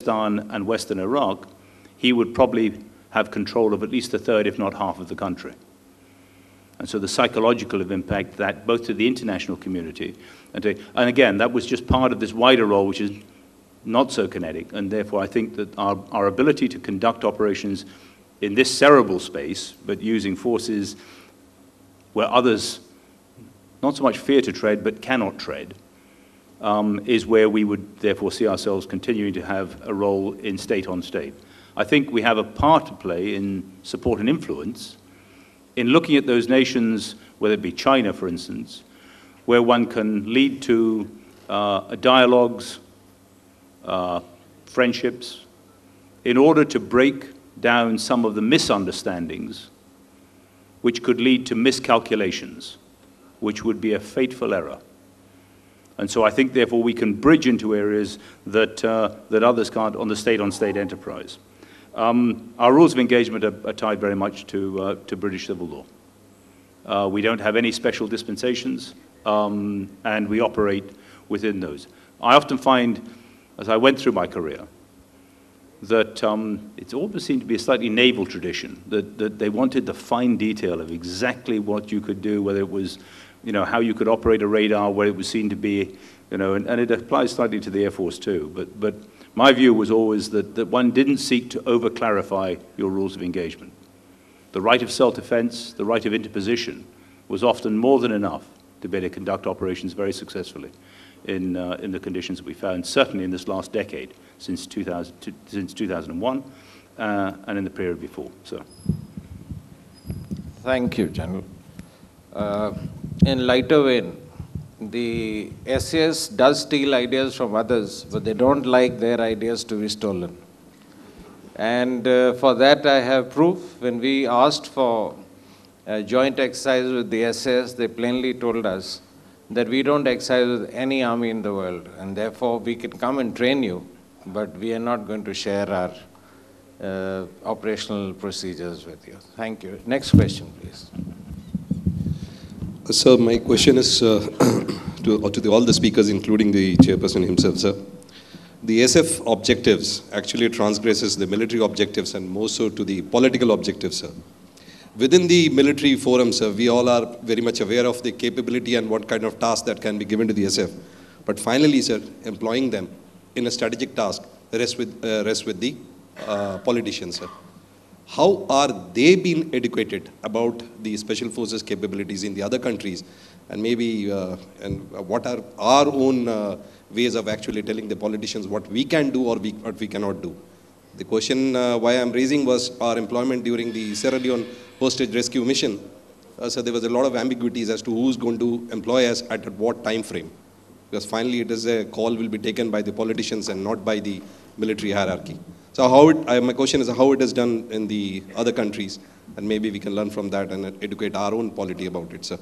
Afghanistan and Western Iraq, he would probably have control of at least a third, if not half, of the country. And so the psychological impact that both to the international community, and again, that was just part of this wider role, which is not so kinetic, and therefore I think that our ability to conduct operations in this cerebral space, but using forces where others not so much fear to tread, but cannot tread, is where we would therefore see ourselves continuing to have a role in state on state. I think we have a part to play in support and influence in looking at those nations, whether it be China, for instance, where one can lead to dialogues, friendships, in order to break down some of the misunderstandings which could lead to miscalculations, which would be a fateful error. And so I think, therefore, we can bridge into areas that, that others can't on the state-on-state enterprise. Our rules of engagement are tied very much to British civil law. We don't have any special dispensations, and we operate within those. I often find, as I went through my career, that it almost seemed to be a slightly naval tradition, that they wanted the fine detail of exactly what you could do, whether it was, you know, how you could operate a radar, where it was seen to be, you know, and it applies slightly to the Air Force too. But my view was always that one didn't seek to over-clarify your rules of engagement. The right of self-defense, the right of interposition, was often more than enough to be able to conduct operations very successfully in the conditions that we found, certainly in this last decade, since 2001, and in the period before. So, thank you, General. In lighter vein, the SAS does steal ideas from others, but they don't like their ideas to be stolen. And for that I have proof. When we asked for a joint exercise with the SAS, they plainly told us that we don't exercise with any army in the world, and therefore we can come and train you, but we are not going to share our operational procedures with you. Thank you. Next question, please. Sir, my question is to all the speakers, including the chairperson himself, sir. The SF objectives actually transgresses the military objectives and more so to the political objectives, sir. Within the military forum, sir, we all are very much aware of the capability and what kind of task that can be given to the SF. But finally, sir, employing them in a strategic task rests with the politicians, sir. How are they being educated about the special forces capabilities in the other countries, and maybe and what are our own ways of actually telling the politicians what we can do or what we cannot do? The question why I'm raising was our employment during the Sierra Leone hostage rescue mission. So there was a lot of ambiguities as to who's going to employ us at what time frame, because finally it is a call will be taken by the politicians and not by the military hierarchy. So how my question is how it is done in the other countries, and maybe we can learn from that and educate our own polity about it, sir.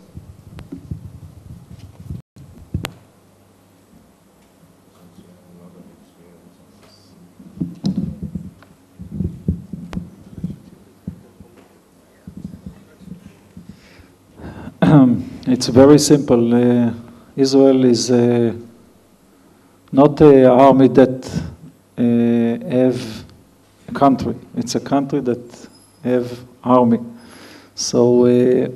It's very simple. Israel is not an army that have a country. It's a country that have army. So the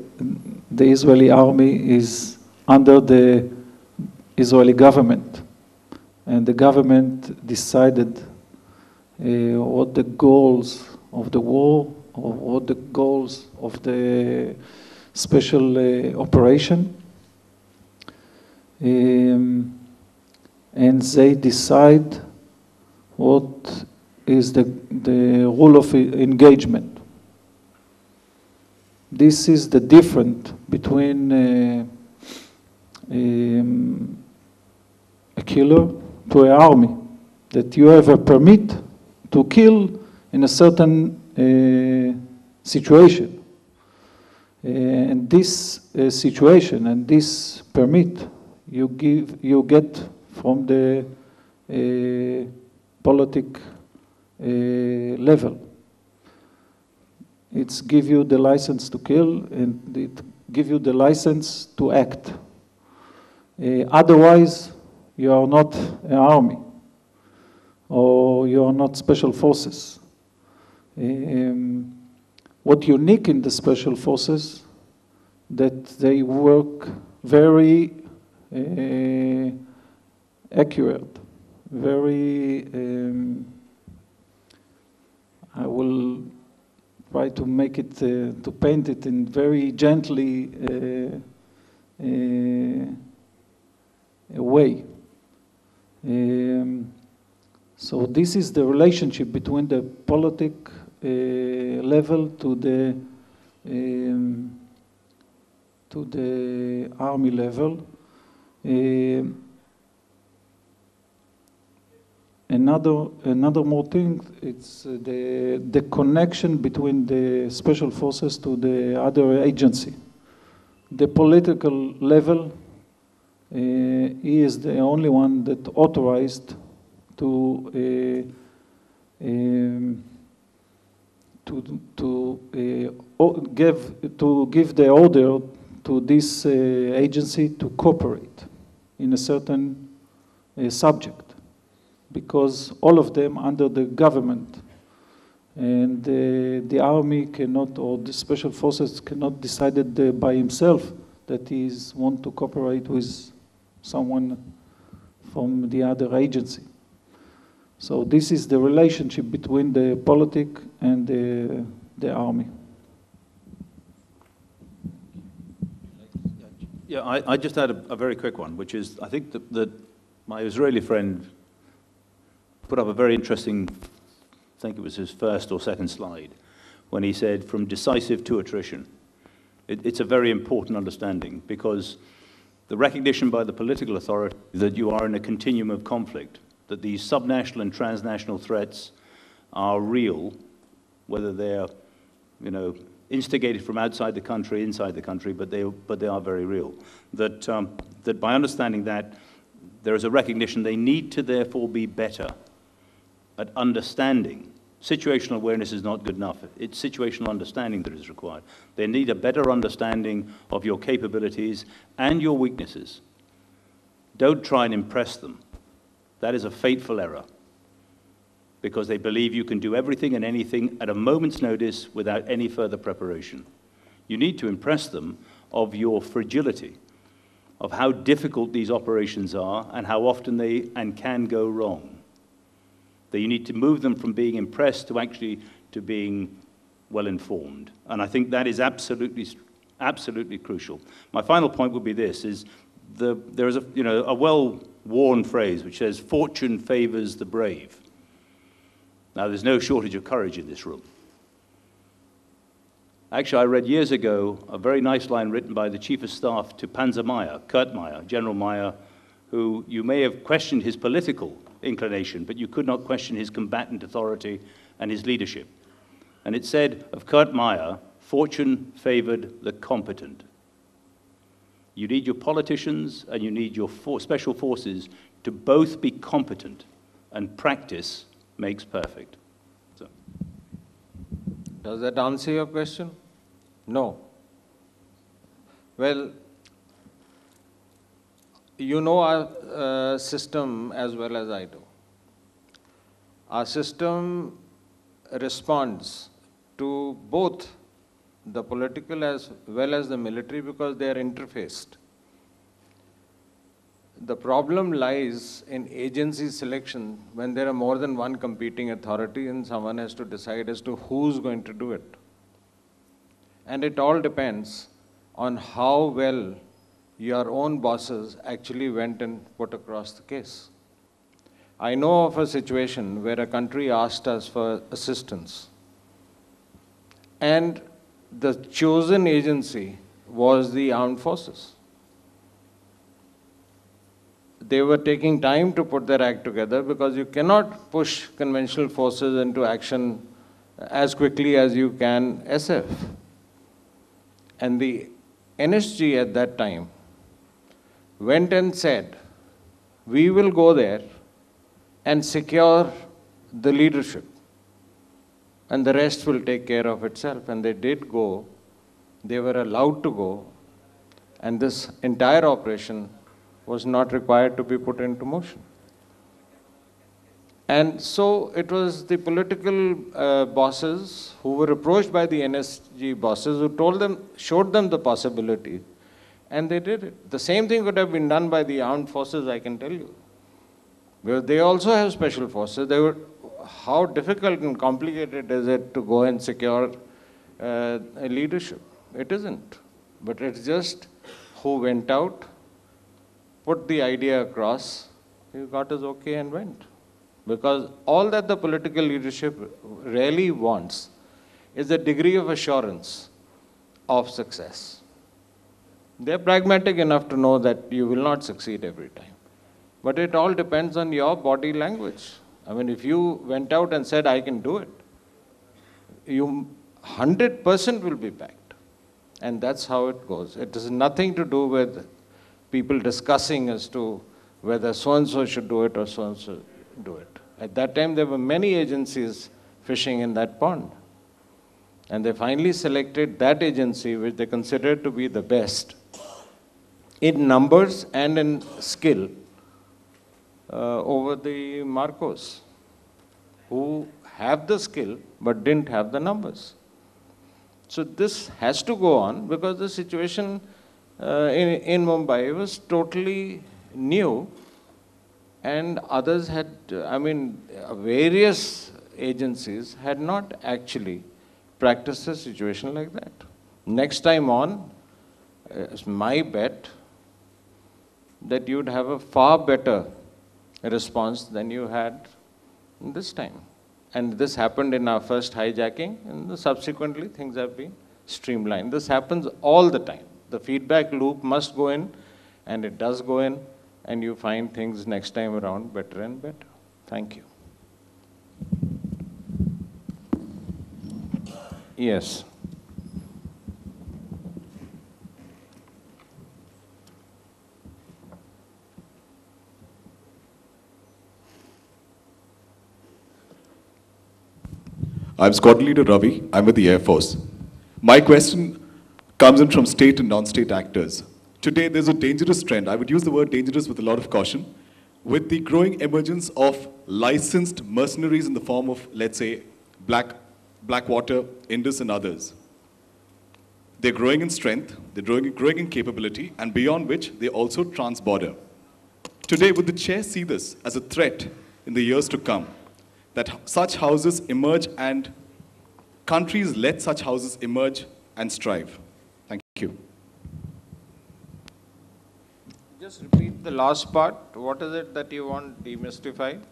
Israeli army is under the Israeli government, and the government decided what the goals of the war or what the goals of the special operation, and they decide what is the rule of engagement. This is the difference between a killer to an army, that you have a permit to kill in a certain situation. And this situation and this permit you get from the politic level. It's give you the license to kill, and it give you the license to act. Otherwise, you are not an army. or you are not special forces. What unique in the special forces, that they work very accurate, very, I will try to make it, to paint it in very gently a way. So this is the relationship between the politic level to the army level. Another more thing, it's the connection between the special forces to the other agency. The political level, he is the only one that authorized to give the order to this agency to cooperate in a certain subject, because all of them under the government, and the army cannot, or the special forces cannot decide it by himself that he want to cooperate with someone from the other agency. So this is the relationship between the politic and the army. Yeah, I just had a very quick one, which is, I think that my Israeli friend put up a very interesting, I think it was his first or second slide, when he said, from decisive to attrition. It's a very important understanding, because the recognition by the political authority that you are in a continuum of conflict, that these subnational and transnational threats are real, whether they're, instigated from outside the country, inside the country, but they are very real. That by understanding that, there is a recognition they need to therefore be better at understanding. Situational awareness is not good enough. It's situational understanding that is required. They need a better understanding of your capabilities and your weaknesses. Don't try and impress them. That is a fateful error, because they believe you can do everything and anything at a moment's notice without any further preparation. You need to impress them of your fragility, of how difficult these operations are and how often they can go wrong. That you need to move them from being impressed to actually to being well informed. And I think that is absolutely crucial. My final point would be this, is there is a well-worn phrase which says, fortune favors the brave. Now, there's no shortage of courage in this room. Actually, I read years ago a very nice line written by the Chief of Staff to Panzer Meyer, Kurt Meyer, General Meyer, who you may have questioned his political inclination, but you could not question his combatant authority and his leadership. And it said of Kurt Meyer, fortune favored the competent. You need your politicians and you need your special forces to both be competent, and practice makes perfect. So. Does that answer your question? No. Well, you know our system as well as I do. Our system responds to both the political as well as the military because they are interfaced. The problem lies in agency selection when there are more than one competing authority and someone has to decide as to who's going to do it. And it all depends on how well your own bosses actually went and put across the case. I know of a situation where a country asked us for assistance, and the chosen agency was the armed forces. They were taking time to put their act together because you cannot push conventional forces into action as quickly as you can SF. And the NSG at that time went and said, we will go there and secure the leadership, and the rest will take care of itself. And they did go, they were allowed to go, and this entire operation was not required to be put into motion. And so it was the political bosses who were approached by the NSG bosses who told them, showed them the possibility, and they did it. The same thing could have been done by the armed forces, I can tell you. Because they also have special forces. They were, how difficult and complicated is it to go and secure a leadership? It isn't. But it's just who went out, put the idea across, he got his okay and went. Because all that the political leadership really wants is a degree of assurance of success. They're pragmatic enough to know that you will not succeed every time. But it all depends on your body language. I mean, if you went out and said, I can do it, you 100% will be backed. And that's how it goes. It has nothing to do with people discussing as to whether so-and-so should do it or so-and-so do it. At that time, there were many agencies fishing in that pond. And they finally selected that agency which they considered to be the best in numbers and in skill over the Marcos, who have the skill but didn't have the numbers. So this has to go on because the situation in Mumbai was totally new, and others had, I mean, various agencies had not actually practiced a situation like that. Next time on, it's my bet that you'd have a far better response than you had this time. And this happened in our first hijacking, and subsequently things have been streamlined. This happens all the time. The feedback loop must go in, and it does go in, and you find things next time around better and better. Thank you. Yes. I'm Squad Leader Ravi. I'm with the Air Force. My question comes in from state and non-state actors. Today, there's a dangerous trend. I would use the word dangerous with a lot of caution. With the growing emergence of licensed mercenaries in the form of, let's say, Blackwater, Indus, and others. They're growing in strength, they're growing in capability, and beyond which, they're also trans-border. Today, would the chair see this as a threat in the years to come? That such houses emerge and countries let such houses emerge and strive. Thank you. Just repeat the last part. What is it that you want demystified?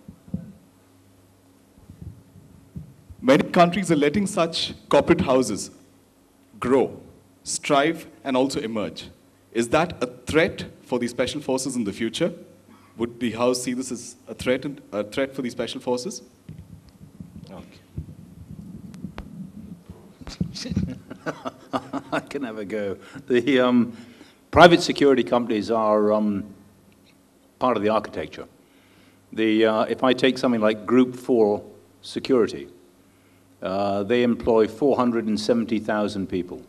Many countries are letting such corporate houses grow, strive, and also emerge. Is that a threat for the special forces in the future? Would the House see this as a threat for the special forces? Okay. I can have a go. The private security companies are part of the architecture. If I take something like Group 4 Security, they employ 470,000 people.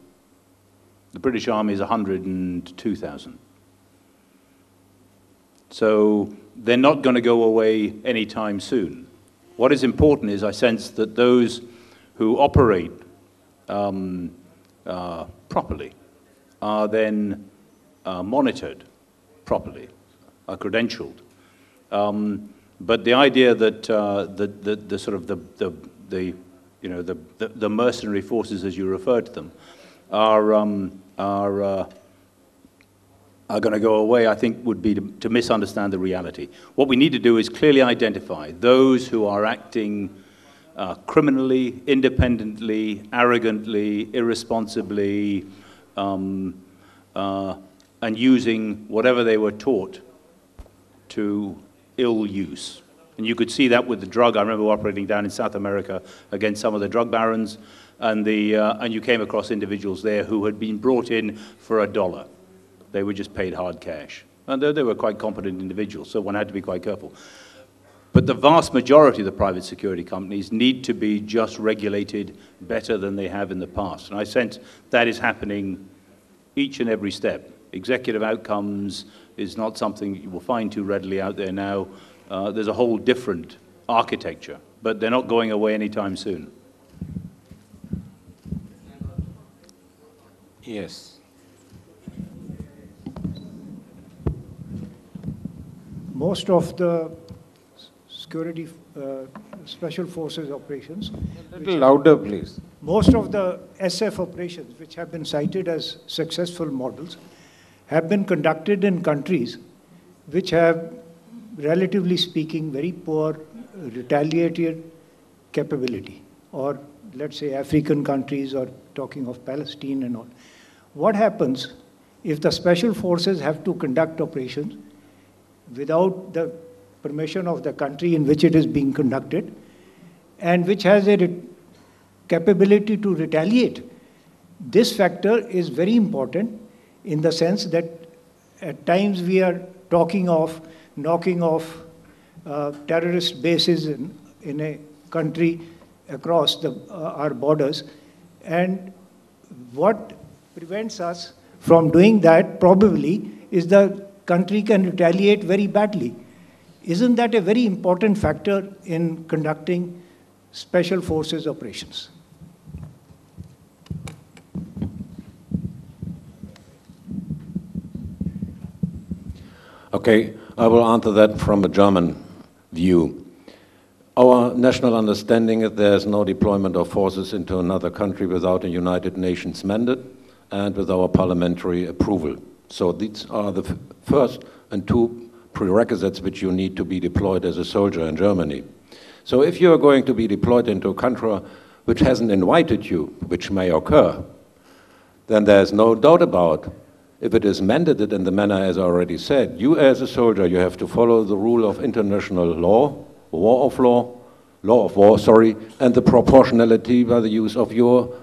The British Army is 102,000. So they're not going to go away anytime soon. What is important is I sense that those who operate properly are then monitored properly, are credentialed. But the idea that the mercenary forces, as you refer to them, are going to go away, I think would be to misunderstand the reality. What we need to do is clearly identify those who are acting criminally, independently, arrogantly, irresponsibly, and using whatever they were taught to ill use. And you could see that with the drug. I remember operating down in South America against some of the drug barons, and you came across individuals there who had been brought in for $1. They were just paid hard cash. And they were quite competent individuals, so one had to be quite careful. But the vast majority of the private security companies need to be just regulated better than they have in the past. And I sense that is happening each and every step. Executive outcomes is not something you will find too readily out there now. There's a whole different architecture, but they're not going away anytime soon. Yes. Most of the security special forces operations. A little louder, please. Most of the SF operations, which have been cited as successful models, have been conducted in countries which have, relatively speaking, very poor retaliatory capability, or let's say African countries, or talking of Palestine and all. What happens if the special forces have to conduct operations without the permission of the country in which it is being conducted, and which has a capability to retaliate? This factor is very important in the sense that at times we are talking of knocking off terrorist bases in a country across our borders, and what prevents us from doing that probably is the country can retaliate very badly. Isn't that a very important factor in conducting special forces operations? Okay, I will answer that from a German view. Our national understanding is there is no deployment of forces into another country without a United Nations mandate and with our parliamentary approval. So these are the first and two prerequisites which you need to be deployed as a soldier in Germany. So if you are going to be deployed into a country which hasn't invited you, which may occur, then there's no doubt about, if it is mandated in the manner as I already said, you as a soldier, you have to follow the rule of international law, law of war, and the proportionality by the use of your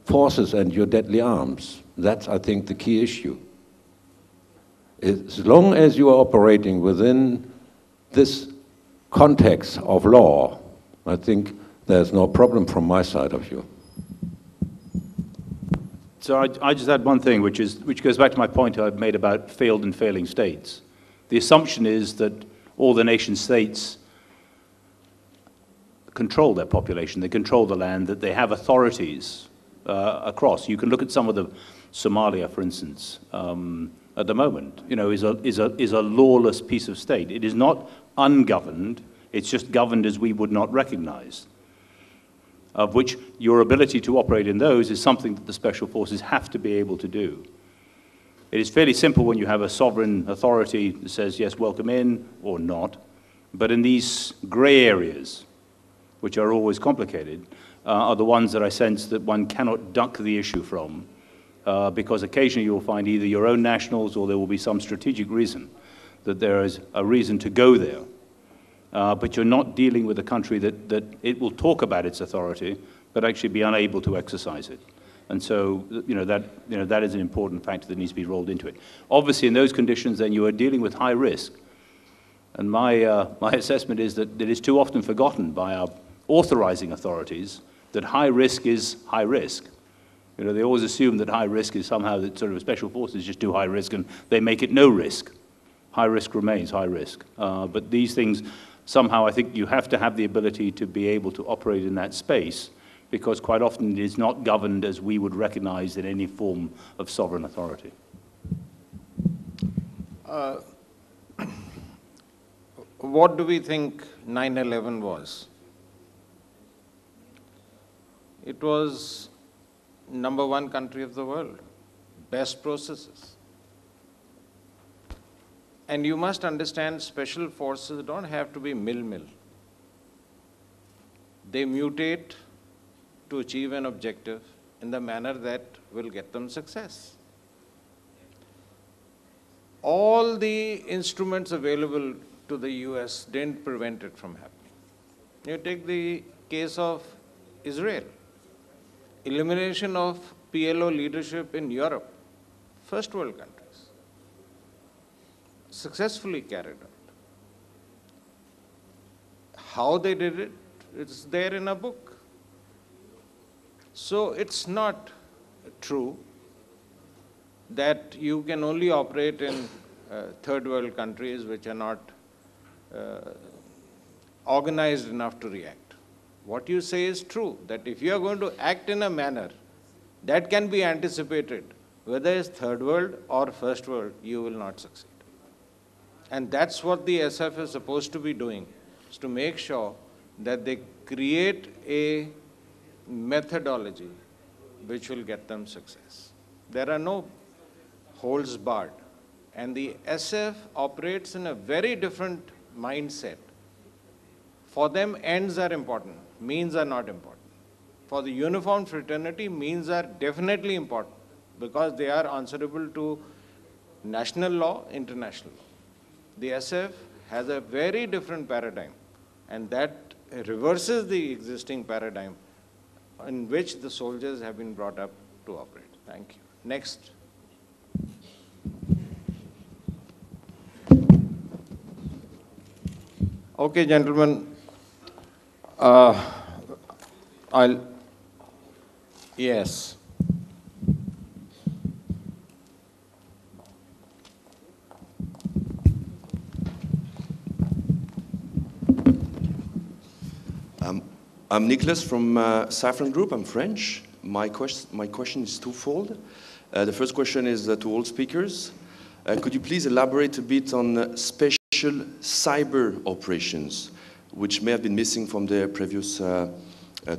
forces and your deadly arms. That's, I think, the key issue. As long as you are operating within this context of law, I think there's no problem from my side of view. So I just add one thing, which goes back to my point I've made about failed and failing states. The assumption is that all the nation states control their population, they control the land, that they have authorities across. You can look at some of the Somalia, for instance, at the moment, is a lawless piece of state. It is not ungoverned, it's just governed as we would not recognize, of which your ability to operate in those is something that the special forces have to be able to do. It is fairly simple when you have a sovereign authority that says, yes, welcome in, or not. But in these gray areas, which are always complicated, are the ones that I sense that one cannot duck the issue from, because occasionally you'll find either your own nationals or there will be some strategic reason that there is a reason to go there. But you're not dealing with a country that it will talk about its authority, but actually be unable to exercise it. And so, that is an important factor that needs to be rolled into it. Obviously, in those conditions, then you are dealing with high risk. And my assessment is that it is too often forgotten by our authorizing authorities that high risk is high risk. They always assume that high risk is somehow that sort of special forces just do high risk and they make it no risk. High risk remains high risk. But these things, somehow I think you have to have the ability to be able to operate in that space, because quite often it is not governed as we would recognize in any form of sovereign authority. What do we think 9/11 was? It was #1 country of the world, best processes. And you must understand, special forces don't have to be mill-mill. They mutate to achieve an objective in the manner that will get them success. All the instruments available to the US didn't prevent it from happening. You take the case of Israel. Elimination of PLO leadership in Europe, first world countries, successfully carried out. How they did it, it's there in a book. So it's not true that you can only operate in third world countries which are not organized enough to react. What you say is true, that if you are going to act in a manner that can be anticipated, whether it's third world or first world, you will not succeed. And that's what the SF is supposed to be doing, is to make sure that they create a methodology which will get them success. There are no holds barred. And the SF operates in a very different mindset. For them, ends are important, means are not important. For the uniformed fraternity, means are definitely important because they are answerable to national law, international law. The SF has a very different paradigm, and that reverses the existing paradigm in which the soldiers have been brought up to operate. Thank you. Next. Okay, gentlemen. Yes. I'm Nicholas from Saffron Group. I'm French. My question is twofold. The first question is to all speakers. Could you please elaborate a bit on special cyber operations, which may have been missing from the previous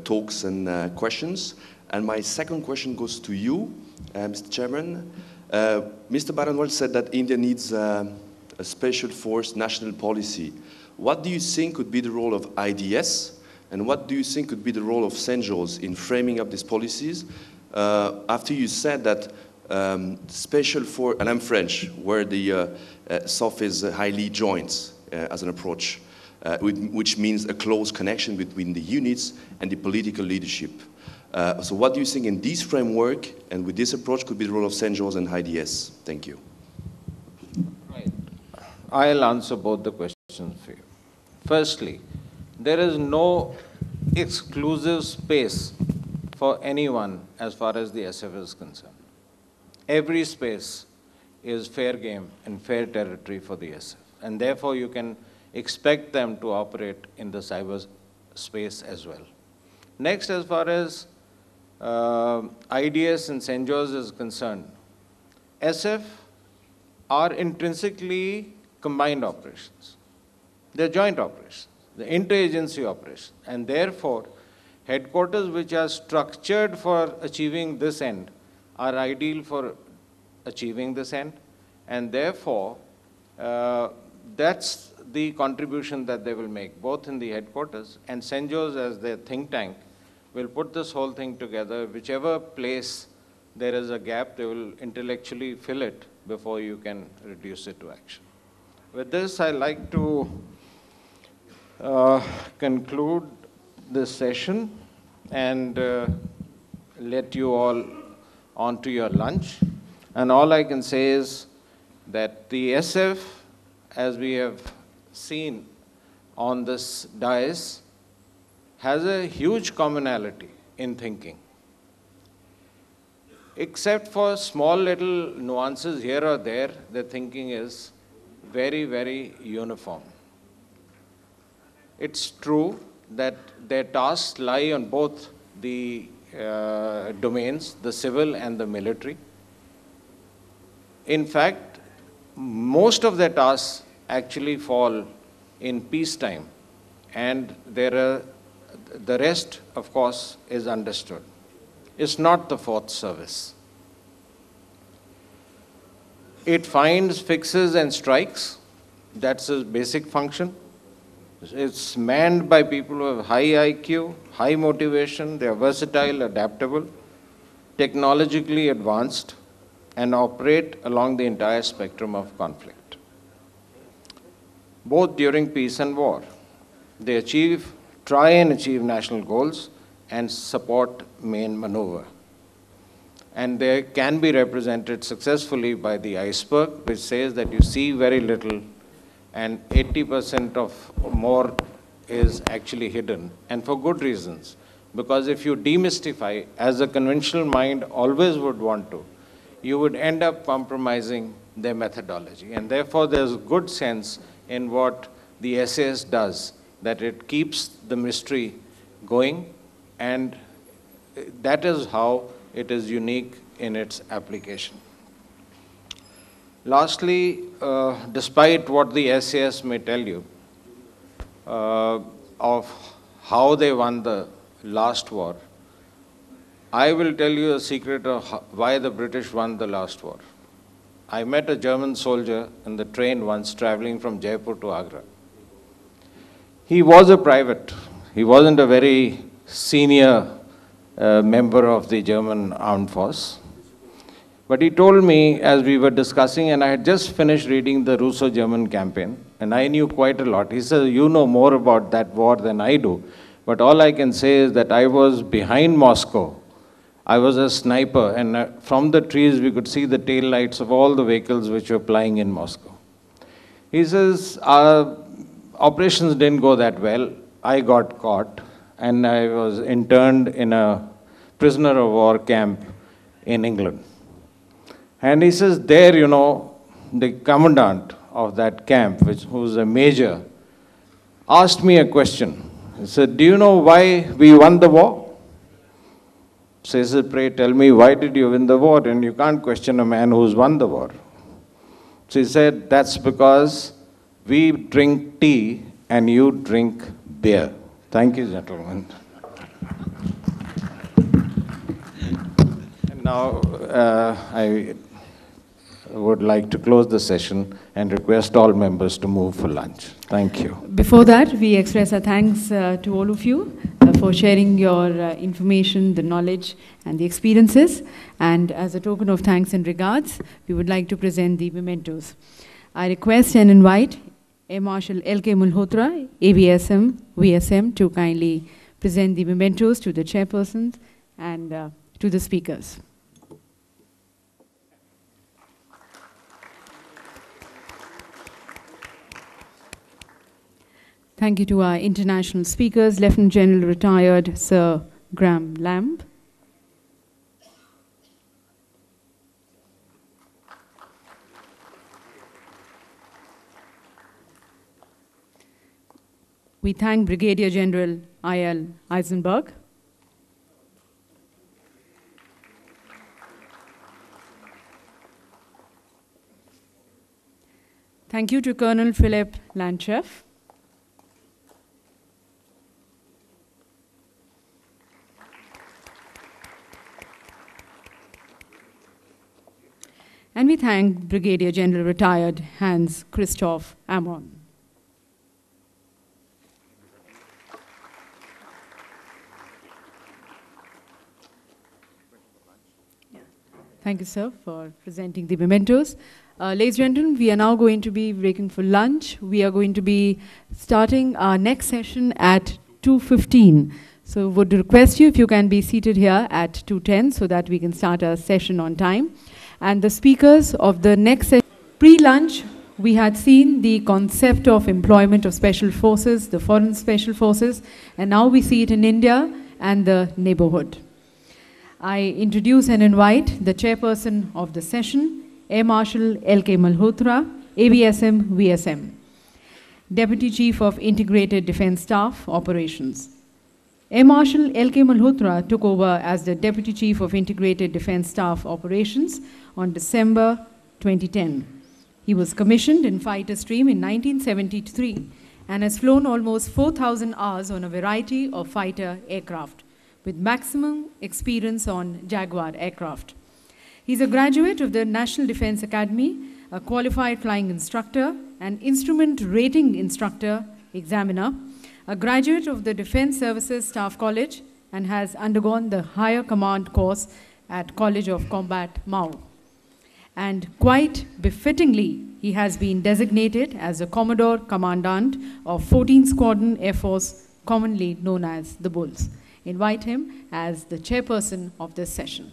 talks and questions? And my second question goes to you, Mr. Chairman. Mr. Baranwal said that India needs a special force national policy. What do you think could be the role of IDS? And what do you think could be the role of CENJOWS in framing up these policies? After you said that special force, and I'm French, where the SOF is highly joint as an approach, which means a close connection between the units and the political leadership. So what do you think in this framework and with this approach could be the role of CENJOWS and IDS? Thank you. Right. I'll answer both the questions for you. Firstly, there is no exclusive space for anyone as far as the SF is concerned. Every space is fair game and fair territory for the SF. And therefore, you can expect them to operate in the cyber space as well. Next, as far as IDS and CENJOWS is concerned, SF are intrinsically combined operations. They're joint operations, the interagency operation. And therefore, headquarters which are structured for achieving this end are ideal for achieving this end. And therefore, that's the contribution that they will make, both in the headquarters and CENJOWS as their think tank will put this whole thing together. Whichever place there is a gap, they will intellectually fill it before you can reduce it to action. With this, I'd like to conclude this session and let you all on to your lunch. And all I can say is that the SF, as we have seen on this dais, has a huge commonality in thinking. Except for small little nuances here or there, the thinking is very, very uniform. It's true that their tasks lie on both the domains, the civil and the military. In fact, most of their tasks actually fall in peacetime, and the rest, of course, is understood. It's not the fourth service. It finds, fixes, and strikes. That's its basic function. It's manned by people who have high IQ, high motivation, they are versatile, adaptable, technologically advanced, and operate along the entire spectrum of conflict, both during peace and war. They try and achieve national goals and support main maneuver. And they can be represented successfully by the iceberg, which says that you see very little and 80% of more is actually hidden, and for good reasons. Because if you demystify, as a conventional mind always would want to, you would end up compromising their methodology. And therefore, there's good sense in what the SAS does that it keeps the mystery going, and that is how it is unique in its application. Lastly, despite what the SAS may tell you of how they won the last war, I will tell you a secret of why the British won the last war. I met a German soldier in the train once traveling from Jaipur to Agra. He was a private. He wasn't a very senior member of the German armed force. But he told me as we were discussing, and I had just finished reading the Russo-German campaign, and I knew quite a lot. He said, you know more about that war than I do, but all I can say is that I was behind Moscow. I was a sniper, and from the trees we could see the tail lights of all the vehicles which were flying in Moscow. He says, our operations didn't go that well. I got caught, and I was interned in a prisoner of war camp in England. And he says, there, you know, the commandant of that camp, who's a major, asked me a question. He said, do you know why we won the war? So he said, pray tell me, why did you win the war? And you can't question a man who's won the war. So he said, that's because we drink tea and you drink beer. Thank you, gentlemen. And now I would like to close the session and request all members to move for lunch. Thank you. Before that, we express our thanks to all of you for sharing your information, the knowledge, and the experiences. And as a token of thanks and regards, we would like to present the mementos. I request and invite Air Marshal L.K. Malhotra, AVSM, VSM, to kindly present the mementos to the chairpersons and to the speakers. Thank you to our international speakers, Lieutenant General Retired Sir Graham Lamb. We thank Brigadier General I.L. Eisenberg. Thank you to Colonel Philip Landcheff. And we thank Brigadier General Retired Hans Christoph Ammon. Thank you, sir, for presenting the mementos. Ladies and gentlemen, we are now going to be breaking for lunch. We are going to be starting our next session at 2:15. So would request you if you can be seated here at 2:10 so that we can start our session on time. And the speakers of the next session, pre-lunch, we had seen the concept of employment of special forces, the foreign special forces, and now we see it in India and the neighborhood. I introduce and invite the chairperson of the session, Air Marshal L.K. Malhotra, AVSM, VSM, Deputy Chief of Integrated Defense Staff Operations. Air Marshal L.K. Malhotra took over as the Deputy Chief of Integrated Defense Staff Operations on December 2010. He was commissioned in fighter stream in 1973 and has flown almost 4,000 hours on a variety of fighter aircraft, with maximum experience on Jaguar aircraft. He's a graduate of the National Defense Academy, a qualified flying instructor, an instrument rating instructor, examiner, a graduate of the Defense Services Staff College, and has undergone the Higher Command course at College of Combat, Mao. And quite befittingly, he has been designated as the Commodore Commandant of 14th Squadron Air Force, commonly known as the Bulls. Invite him as the chairperson of this session.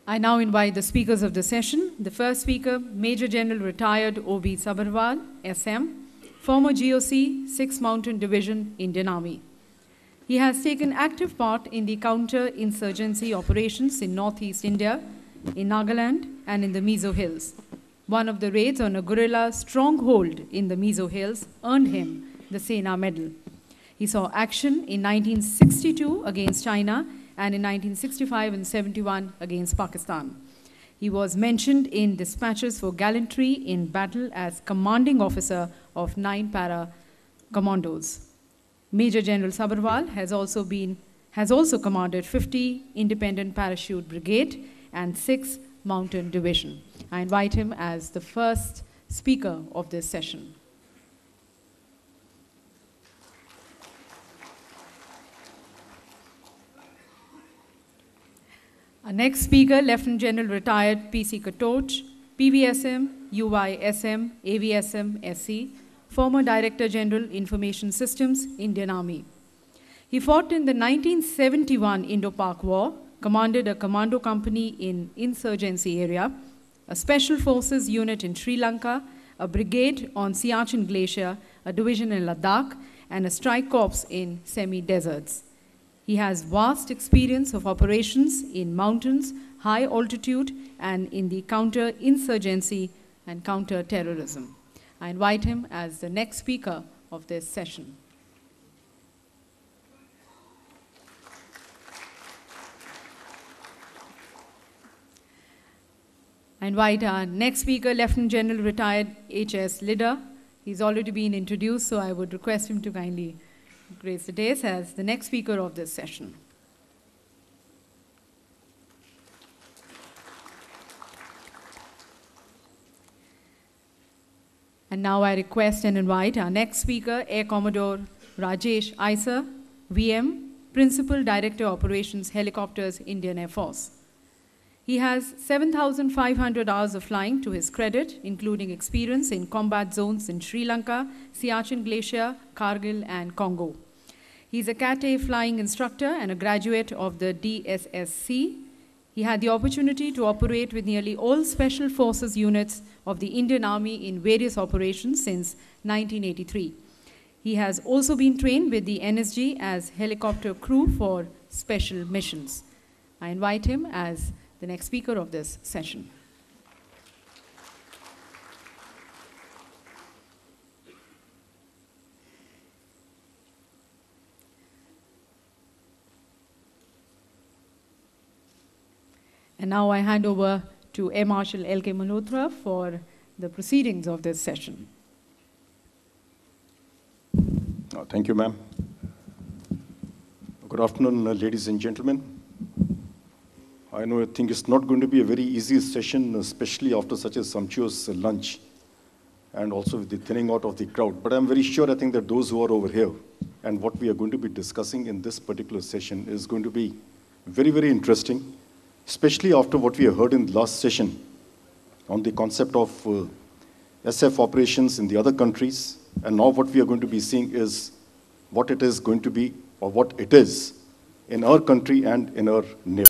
I now invite the speakers of the session. The first speaker, Major General Retired O.B. Sabharwal, SM, former GOC, 6th Mountain Division, Indian Army. He has taken active part in the counter-insurgency operations in northeast India, in Nagaland, and in the Mizo Hills. One of the raids on a guerrilla stronghold in the Mizo Hills earned him the Sena Medal. He saw action in 1962 against China and in 1965 and 71 against Pakistan. He was mentioned in dispatches for gallantry in battle as commanding officer of 9 para commandos. Major General Sabharwal has also commanded 50 Independent Parachute Brigade and 6 Mountain Division. I invite him as the first speaker of this session. Our next speaker, Lieutenant General Retired P.C. Katoch, PVSM, UYSM, AVSM, SC, former Director General, Information Systems, Indian Army. He fought in the 1971 Indo-Pak War, commanded a commando company in insurgency area, a special forces unit in Sri Lanka, a brigade on Siachen Glacier, a division in Ladakh, and a strike corps in semi-deserts. He has vast experience of operations in mountains, high altitude, and in the counter-insurgency and counter-terrorism. I invite him as the next speaker of this session. I invite our next speaker, Lieutenant General Retired H.S. Lidder. He's already been introduced, so I would request him to kindly grace the dais as the next speaker of this session. And now I request and invite our next speaker, Air Commodore Rajesh Aisa, VM, Principal Director Operations Helicopters, Indian Air Force. He has 7,500 hours of flying to his credit, including experience in combat zones in Sri Lanka, Siachen Glacier, Kargil, and Congo. He's a Cat A flying instructor and a graduate of the DSSC. He had the opportunity to operate with nearly all special forces units of the Indian Army in various operations since 1983. He has also been trained with the NSG as helicopter crew for special missions. I invite him as the next speaker of this session. And now I hand over to Air Marshal L.K. Malhotra for the proceedings of this session. Thank you, ma'am. Good afternoon, ladies and gentlemen. I think it's not going to be a very easy session, especially after such a sumptuous lunch and also with the thinning out of the crowd. But I'm very sure, I think that those who are over here and what we are going to be discussing in this particular session is going to be very, very interesting, especially after what we have heard in the last session on the concept of SF operations in the other countries. And now what we are going to be seeing is what it is going to be or what it is in our country and in our neighborhood.